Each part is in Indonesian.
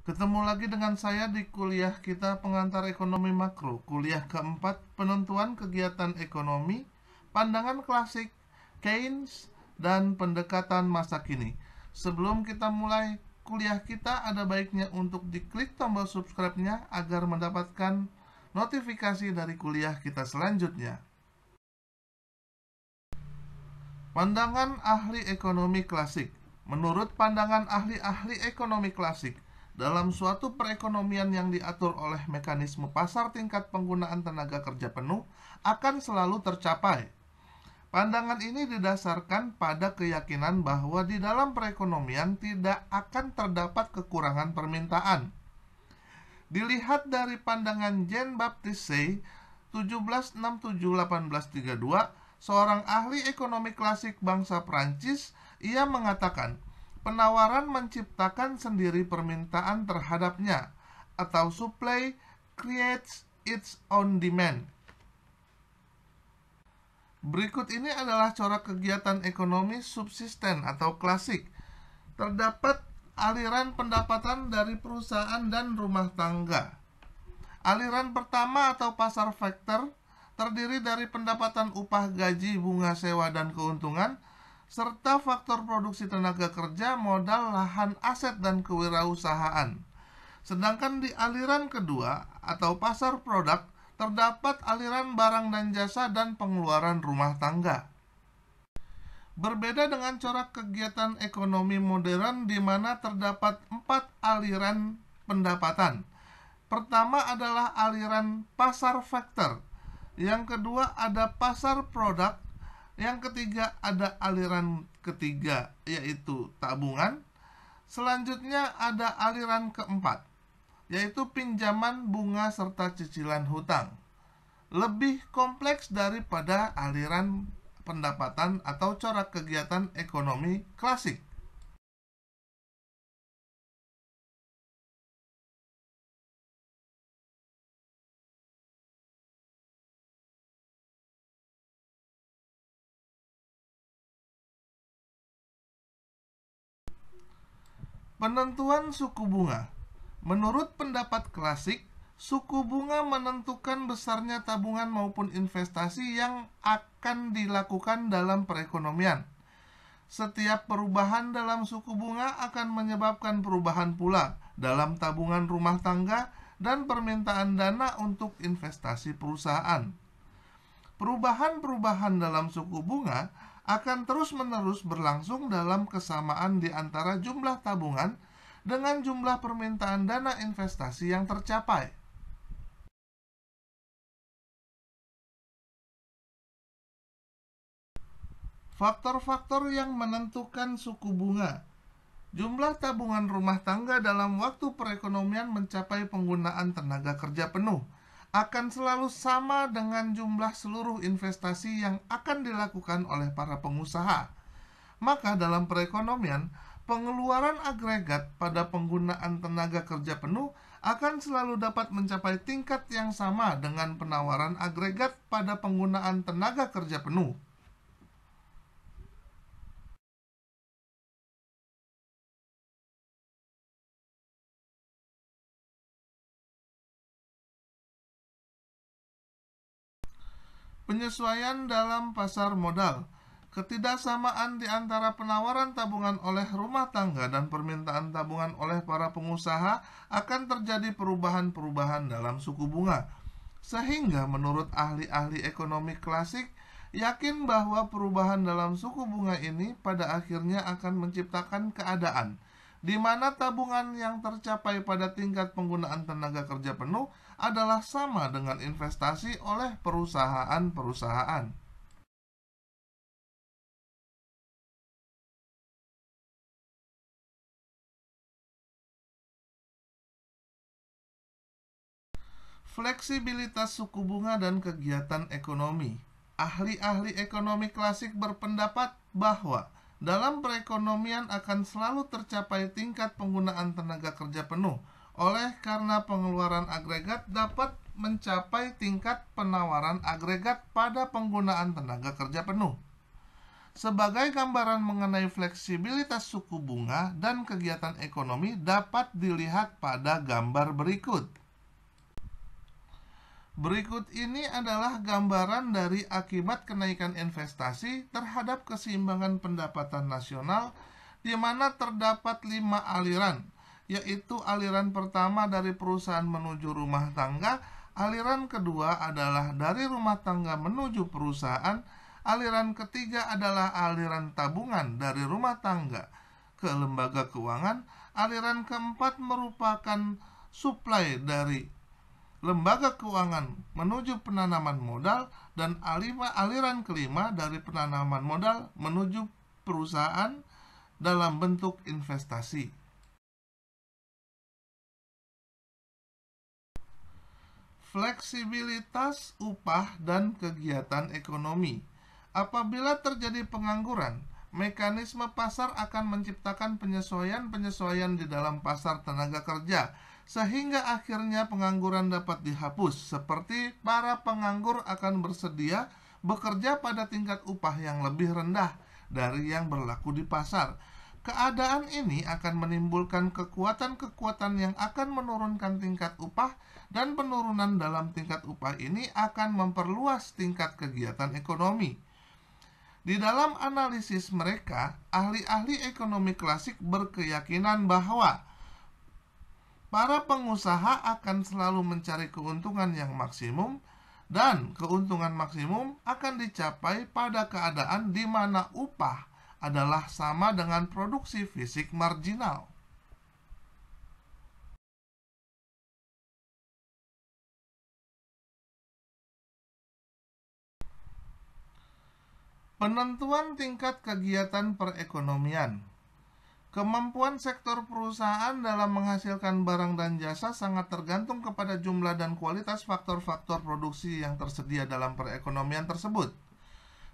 Ketemu lagi dengan saya di kuliah kita pengantar ekonomi makro, kuliah keempat, penentuan kegiatan ekonomi, pandangan klasik, Keynes, dan pendekatan masa kini. Sebelum kita mulai kuliah kita, ada baiknya untuk diklik tombol subscribe-nya agar mendapatkan notifikasi dari kuliah kita selanjutnya. Pandangan ahli ekonomi klasik. Menurut pandangan ahli-ahli ekonomi klasik, dalam suatu perekonomian yang diatur oleh mekanisme pasar, tingkat penggunaan tenaga kerja penuh akan selalu tercapai. Pandangan ini didasarkan pada keyakinan bahwa di dalam perekonomian tidak akan terdapat kekurangan permintaan. Dilihat dari pandangan Jean-Baptiste Say 1767-1832, seorang ahli ekonomi klasik bangsa Prancis, ia mengatakan, penawaran menciptakan sendiri permintaan terhadapnya, atau supply creates its own demand. Berikut ini adalah corak kegiatan ekonomi subsisten atau klasik. Terdapat aliran pendapatan dari perusahaan dan rumah tangga. Aliran pertama atau pasar faktor terdiri dari pendapatan upah, gaji, bunga sewa, dan keuntungan, serta faktor produksi tenaga kerja, modal, lahan, aset, dan kewirausahaan. Sedangkan di aliran kedua atau pasar produk terdapat aliran barang dan jasa dan pengeluaran rumah tangga. Berbeda dengan corak kegiatan ekonomi modern di mana terdapat 4 aliran pendapatan. Pertama adalah aliran pasar faktor. Yang kedua ada pasar produk. Yang ketiga ada aliran ketiga yaitu tabungan. Selanjutnya ada aliran keempat yaitu pinjaman, bunga, serta cicilan hutang. Lebih kompleks daripada aliran pendapatan atau corak kegiatan ekonomi klasik. Penentuan suku bunga. Menurut pendapat klasik, suku bunga menentukan besarnya tabungan maupun investasi yang akan dilakukan dalam perekonomian. Setiap perubahan dalam suku bunga akan menyebabkan perubahan pula dalam tabungan rumah tangga dan permintaan dana untuk investasi perusahaan. Perubahan-perubahan dalam suku bunga akan terus-menerus berlangsung dalam kesamaan di antara jumlah tabungan dengan jumlah permintaan dana investasi yang tercapai. Faktor-faktor yang menentukan suku bunga. Jumlah tabungan rumah tangga dalam waktu perekonomian mencapai penggunaan tenaga kerja penuh akan selalu sama dengan jumlah seluruh investasi yang akan dilakukan oleh para pengusaha. Maka dalam perekonomian, pengeluaran agregat pada penggunaan tenaga kerja penuh akan selalu dapat mencapai tingkat yang sama dengan penawaran agregat pada penggunaan tenaga kerja penuh. Penyesuaian dalam pasar modal. Ketidaksamaan di antara penawaran tabungan oleh rumah tangga dan permintaan tabungan oleh para pengusaha akan terjadi perubahan-perubahan dalam suku bunga. Sehingga menurut ahli-ahli ekonomi klasik, yakin bahwa perubahan dalam suku bunga ini pada akhirnya akan menciptakan keadaan di mana tabungan yang tercapai pada tingkat penggunaan tenaga kerja penuh adalah sama dengan investasi oleh perusahaan-perusahaan. Fleksibilitas suku bunga dan kegiatan ekonomi. Ahli-ahli ekonomi klasik berpendapat bahwa dalam perekonomian akan selalu tercapai tingkat penggunaan tenaga kerja penuh, oleh karena pengeluaran agregat dapat mencapai tingkat penawaran agregat pada penggunaan tenaga kerja penuh. Sebagai gambaran mengenai fleksibilitas suku bunga dan kegiatan ekonomi dapat dilihat pada gambar berikut. Berikut ini adalah gambaran dari akibat kenaikan investasi terhadap keseimbangan pendapatan nasional, di mana terdapat 5 aliran, yaitu aliran pertama dari perusahaan menuju rumah tangga, aliran kedua adalah dari rumah tangga menuju perusahaan, aliran ketiga adalah aliran tabungan dari rumah tangga ke lembaga keuangan, aliran keempat merupakan suplai dari lembaga keuangan menuju penanaman modal, dan aliran kelima dari penanaman modal menuju perusahaan dalam bentuk investasi. Fleksibilitas upah dan kegiatan ekonomi. Apabila terjadi pengangguran, mekanisme pasar akan menciptakan penyesuaian-penyesuaian di dalam pasar tenaga kerja, sehingga akhirnya pengangguran dapat dihapus, seperti para penganggur akan bersedia bekerja pada tingkat upah yang lebih rendah dari yang berlaku di pasar. Keadaan ini akan menimbulkan kekuatan-kekuatan yang akan menurunkan tingkat upah, dan penurunan dalam tingkat upah ini akan memperluas tingkat kegiatan ekonomi. Di dalam analisis mereka, ahli-ahli ekonomi klasik berkeyakinan bahwa para pengusaha akan selalu mencari keuntungan yang maksimum, dan keuntungan maksimum akan dicapai pada keadaan di mana upah adalah sama dengan produksi fisik marginal. Penentuan tingkat kegiatan perekonomian. Kemampuan sektor perusahaan dalam menghasilkan barang dan jasa sangat tergantung kepada jumlah dan kualitas faktor-faktor produksi yang tersedia dalam perekonomian tersebut.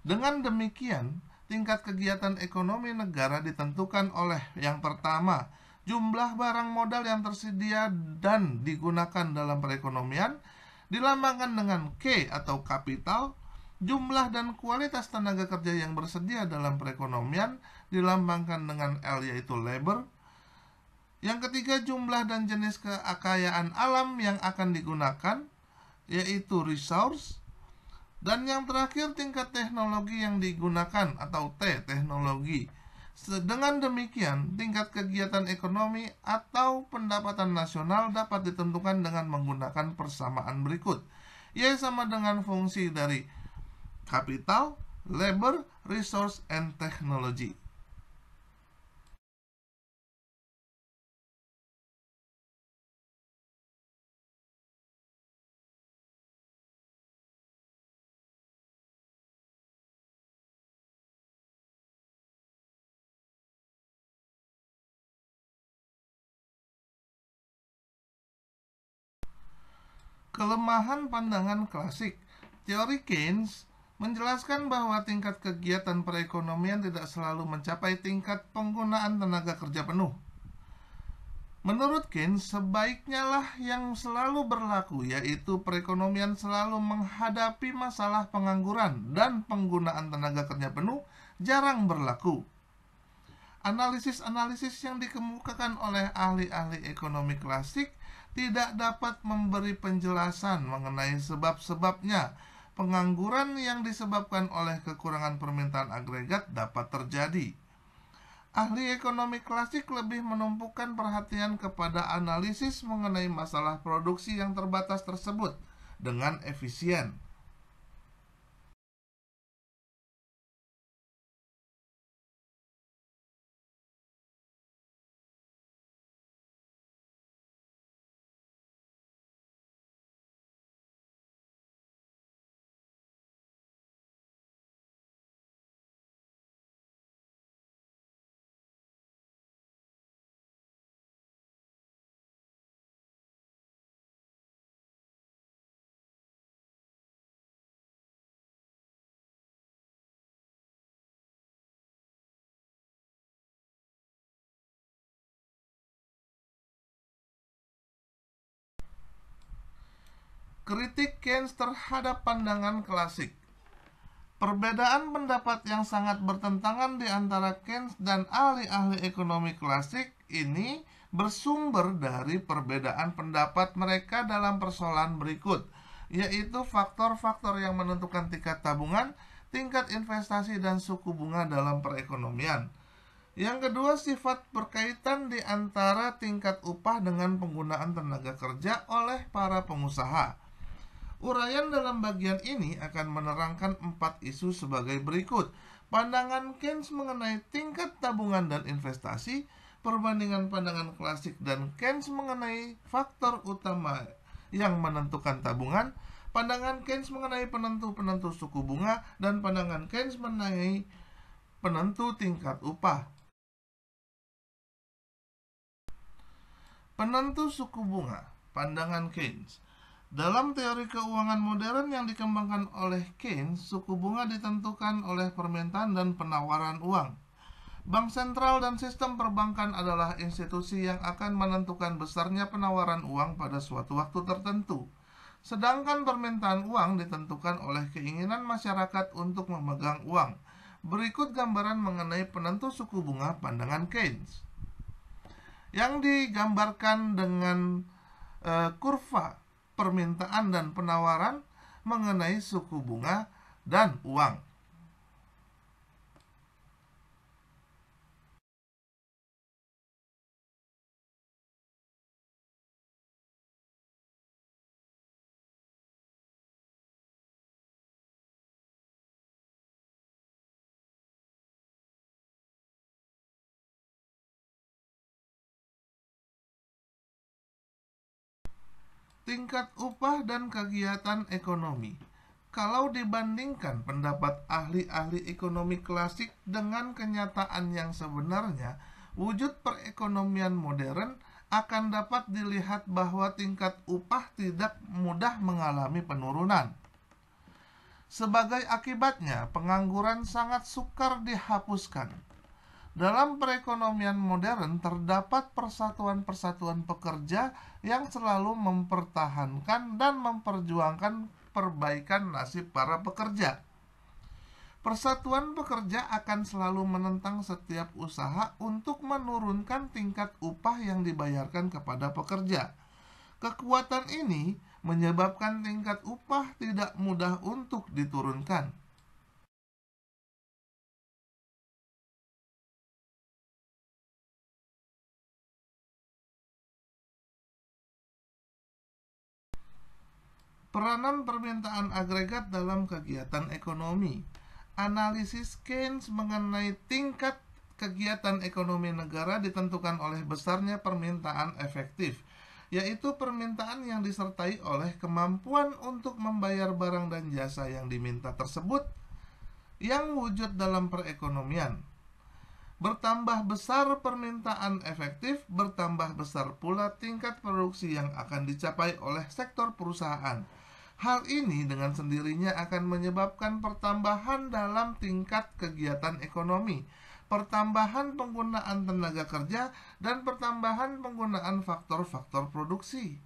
Dengan demikian, tingkat kegiatan ekonomi negara ditentukan oleh yang pertama, jumlah barang modal yang tersedia dan digunakan dalam perekonomian, dilambangkan dengan K atau kapital. Jumlah dan kualitas tenaga kerja yang bersedia dalam perekonomian dilambangkan dengan L, yaitu labor. Yang ketiga, jumlah dan jenis kekayaan alam yang akan digunakan, yaitu resource. Dan yang terakhir, tingkat teknologi yang digunakan atau T, teknologi. Dengan demikian, tingkat kegiatan ekonomi atau pendapatan nasional dapat ditentukan dengan menggunakan persamaan berikut, yaitu sama dengan fungsi dari capital, labor, resource, and technology. Kelemahan pandangan klasik. Teori Keynes menjelaskan bahwa tingkat kegiatan perekonomian tidak selalu mencapai tingkat penggunaan tenaga kerja penuh. Menurut Keynes, sebaiknya lah yang selalu berlaku, yaitu perekonomian selalu menghadapi masalah pengangguran dan penggunaan tenaga kerja penuh jarang berlaku. Analisis-analisis yang dikemukakan oleh ahli-ahli ekonomi klasik tidak dapat memberi penjelasan mengenai sebab-sebabnya pengangguran yang disebabkan oleh kekurangan permintaan agregat dapat terjadi. Ahli ekonomi klasik lebih menumpukan perhatian kepada analisis mengenai masalah produksi yang terbatas tersebut dengan efisien. Kritik Keynes terhadap pandangan klasik. Perbedaan pendapat yang sangat bertentangan di antara Keynes dan ahli-ahli ekonomi klasik ini bersumber dari perbedaan pendapat mereka dalam persoalan berikut, yaitu faktor-faktor yang menentukan tingkat tabungan, tingkat investasi, dan suku bunga dalam perekonomian. Yang kedua, sifat berkaitan di antara tingkat upah dengan penggunaan tenaga kerja oleh para pengusaha. Uraian dalam bagian ini akan menerangkan 4 isu sebagai berikut. Pandangan Keynes mengenai tingkat tabungan dan investasi, perbandingan pandangan klasik dan Keynes mengenai faktor utama yang menentukan tabungan, pandangan Keynes mengenai penentu-penentu suku bunga, dan pandangan Keynes mengenai penentu tingkat upah. Penentu suku bunga, pandangan Keynes. Dalam teori keuangan modern yang dikembangkan oleh Keynes, suku bunga ditentukan oleh permintaan dan penawaran uang. Bank sentral dan sistem perbankan adalah institusi yang akan menentukan besarnya penawaran uang pada suatu waktu tertentu. Sedangkan permintaan uang ditentukan oleh keinginan masyarakat untuk memegang uang. Berikut gambaran mengenai penentu suku bunga pandangan Keynes, yang digambarkan dengan kurva permintaan dan penawaran mengenai suku bunga dan uang. Tingkat upah dan kegiatan ekonomi. Kalau dibandingkan pendapat ahli-ahli ekonomi klasik dengan kenyataan yang sebenarnya, wujud perekonomian modern akan dapat dilihat bahwa tingkat upah tidak mudah mengalami penurunan. Sebagai akibatnya, pengangguran sangat sukar dihapuskan. Dalam perekonomian modern terdapat persatuan-persatuan pekerja yang selalu mempertahankan dan memperjuangkan perbaikan nasib para pekerja. Persatuan pekerja akan selalu menentang setiap usaha untuk menurunkan tingkat upah yang dibayarkan kepada pekerja. Kekuatan ini menyebabkan tingkat upah tidak mudah untuk diturunkan. Peranan permintaan agregat dalam kegiatan ekonomi. Analisis Keynes mengenai tingkat kegiatan ekonomi negara ditentukan oleh besarnya permintaan efektif, yaitu permintaan yang disertai oleh kemampuan untuk membayar barang dan jasa yang diminta tersebut yang wujud dalam perekonomian. Bertambah besar permintaan efektif, bertambah besar pula tingkat produksi yang akan dicapai oleh sektor perusahaan. Hal ini dengan sendirinya akan menyebabkan pertambahan dalam tingkat kegiatan ekonomi, pertambahan penggunaan tenaga kerja, dan pertambahan penggunaan faktor-faktor produksi.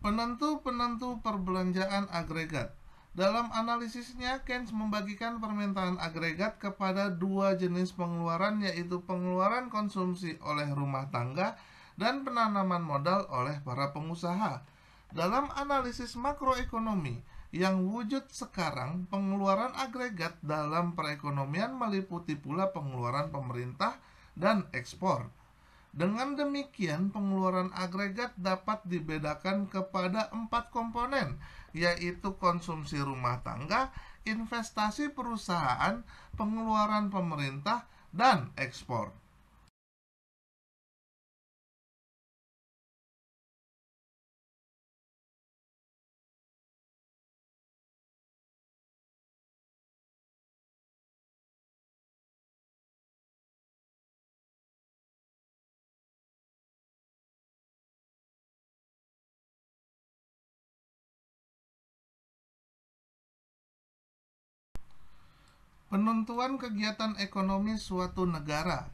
Penentu-penentu perbelanjaan agregat. Dalam analisisnya, Keynes membagikan permintaan agregat kepada 2 jenis pengeluaran, yaitu pengeluaran konsumsi oleh rumah tangga dan penanaman modal oleh para pengusaha. Dalam analisis makroekonomi yang wujud sekarang, pengeluaran agregat dalam perekonomian meliputi pula pengeluaran pemerintah dan ekspor. Dengan demikian, pengeluaran agregat dapat dibedakan kepada 4 komponen, yaitu konsumsi rumah tangga, investasi perusahaan, pengeluaran pemerintah, dan ekspor. Penentuan kegiatan ekonomi suatu negara.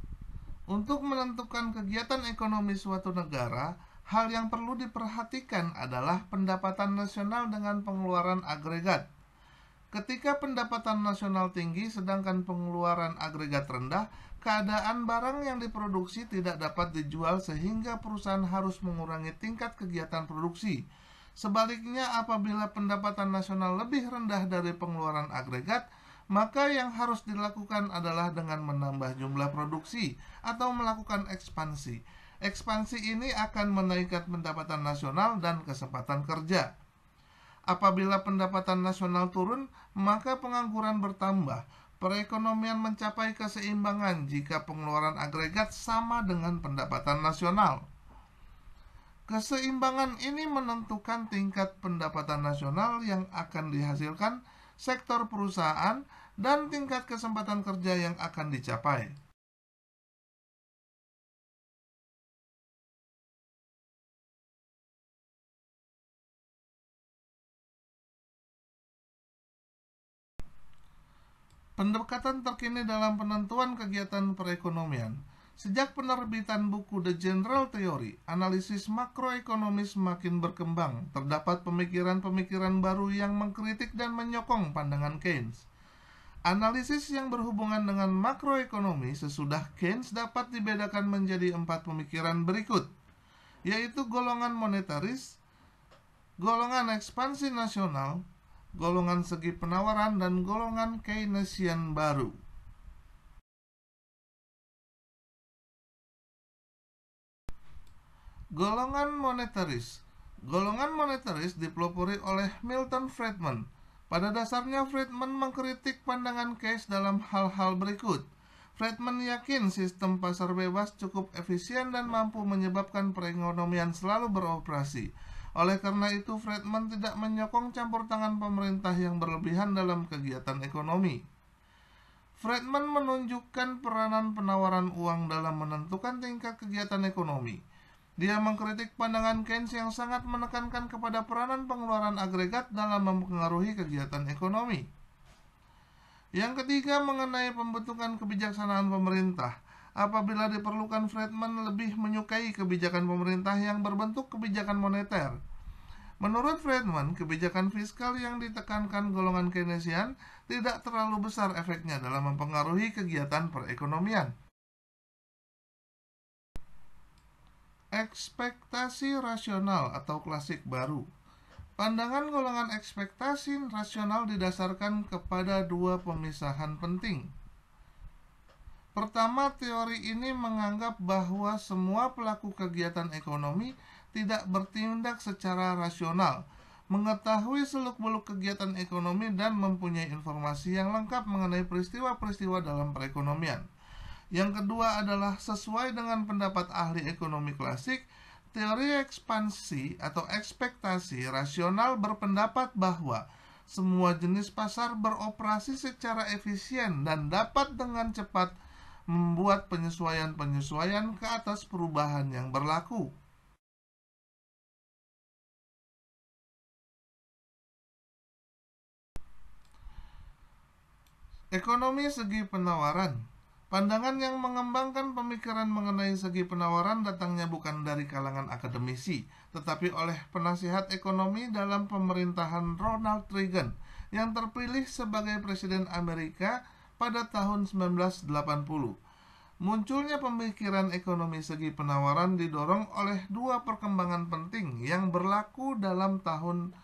Untuk menentukan kegiatan ekonomi suatu negara, hal yang perlu diperhatikan adalah pendapatan nasional dengan pengeluaran agregat. Ketika pendapatan nasional tinggi sedangkan pengeluaran agregat rendah, keadaan barang yang diproduksi tidak dapat dijual sehingga perusahaan harus mengurangi tingkat kegiatan produksi. Sebaliknya, apabila pendapatan nasional lebih rendah dari pengeluaran agregat, maka yang harus dilakukan adalah dengan menambah jumlah produksi atau melakukan ekspansi. Ekspansi ini akan menaikkan pendapatan nasional dan kesempatan kerja. Apabila pendapatan nasional turun, maka pengangguran bertambah. Perekonomian mencapai keseimbangan jika pengeluaran agregat sama dengan pendapatan nasional. Keseimbangan ini menentukan tingkat pendapatan nasional yang akan dihasilkan sektor perusahaan dan tingkat kesempatan kerja yang akan dicapai. Pendekatan terkini dalam penentuan kegiatan perekonomian. Sejak penerbitan buku The General Theory, analisis makroekonomis semakin berkembang. Terdapat pemikiran-pemikiran baru yang mengkritik dan menyokong pandangan Keynes. Analisis yang berhubungan dengan makroekonomi sesudah Keynes dapat dibedakan menjadi 4 pemikiran berikut, yaitu golongan monetaris, golongan ekspansi nasional, golongan segi penawaran, dan golongan Keynesian baru. Golongan monetaris. Golongan monetaris dipelopori oleh Milton Friedman. Pada dasarnya Friedman mengkritik pandangan Keynes dalam hal-hal berikut. Friedman yakin sistem pasar bebas cukup efisien dan mampu menyebabkan perekonomian selalu beroperasi. Oleh karena itu, Friedman tidak menyokong campur tangan pemerintah yang berlebihan dalam kegiatan ekonomi. Friedman menunjukkan peranan penawaran uang dalam menentukan tingkat kegiatan ekonomi. Dia mengkritik pandangan Keynes yang sangat menekankan kepada peranan pengeluaran agregat dalam mempengaruhi kegiatan ekonomi. Yang ketiga, mengenai pembentukan kebijaksanaan pemerintah. Apabila diperlukan, Friedman lebih menyukai kebijakan pemerintah yang berbentuk kebijakan moneter. Menurut Friedman, kebijakan fiskal yang ditekankan golongan Keynesian tidak terlalu besar efeknya dalam mempengaruhi kegiatan perekonomian. Ekspektasi rasional atau klasik baru. Pandangan golongan ekspektasi rasional didasarkan kepada 2 pemisahan penting. Pertama, teori ini menganggap bahwa semua pelaku kegiatan ekonomi tidak bertindak secara rasional, mengetahui seluk-beluk kegiatan ekonomi, dan mempunyai informasi yang lengkap mengenai peristiwa-peristiwa dalam perekonomian. Yang kedua adalah sesuai dengan pendapat ahli ekonomi klasik, teori ekspansi atau ekspektasi rasional berpendapat bahwa semua jenis pasar beroperasi secara efisien dan dapat dengan cepat membuat penyesuaian-penyesuaian ke atas perubahan yang berlaku. Ekonomi segi penawaran. Pandangan yang mengembangkan pemikiran mengenai segi penawaran datangnya bukan dari kalangan akademisi, tetapi oleh penasihat ekonomi dalam pemerintahan Ronald Reagan yang terpilih sebagai Presiden Amerika pada tahun 1980. Munculnya pemikiran ekonomi segi penawaran didorong oleh 2 perkembangan penting yang berlaku dalam tahun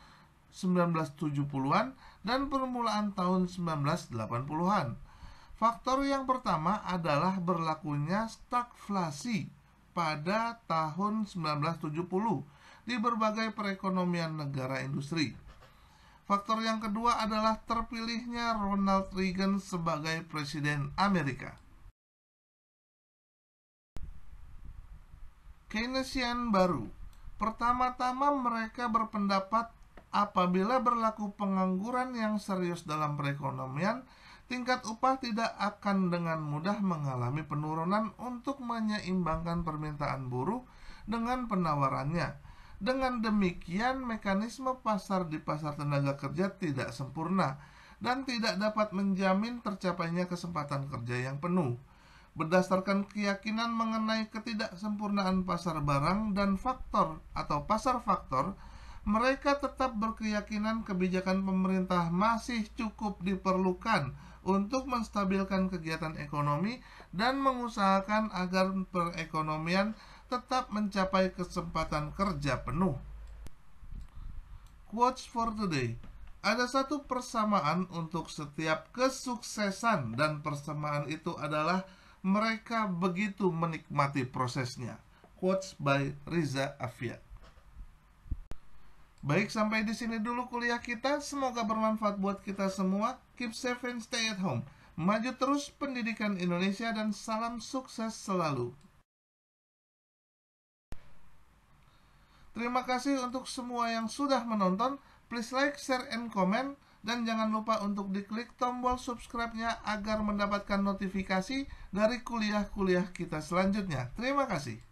1970-an dan permulaan tahun 1980-an. Faktor yang pertama adalah berlakunya stagflasi pada tahun 1970 di berbagai perekonomian negara industri. Faktor yang kedua adalah terpilihnya Ronald Reagan sebagai Presiden Amerika. Keynesian baru. Pertama-tama mereka berpendapat apabila berlaku pengangguran yang serius dalam perekonomian, tingkat upah tidak akan dengan mudah mengalami penurunan untuk menyeimbangkan permintaan buruh dengan penawarannya. Dengan demikian, mekanisme pasar di pasar tenaga kerja tidak sempurna. dan tidak dapat menjamin tercapainya kesempatan kerja yang penuh. Berdasarkan keyakinan mengenai ketidaksempurnaan pasar barang dan faktor atau pasar faktor, mereka tetap berkeyakinan kebijakan pemerintah masih cukup diperlukan untuk menstabilkan kegiatan ekonomi dan mengusahakan agar perekonomian tetap mencapai kesempatan kerja penuh. Quotes for today. Ada satu persamaan untuk setiap kesuksesan, dan persamaan itu adalah mereka begitu menikmati prosesnya. Quotes by Riza Afia. Baik, sampai di sini dulu kuliah kita. Semoga bermanfaat buat kita semua. Keep safe and stay at home. Maju terus pendidikan Indonesia, dan salam sukses selalu. Terima kasih untuk semua yang sudah menonton. Please like, share, and comment. Dan jangan lupa untuk diklik tombol subscribe-nya agar mendapatkan notifikasi dari kuliah-kuliah kita selanjutnya. Terima kasih.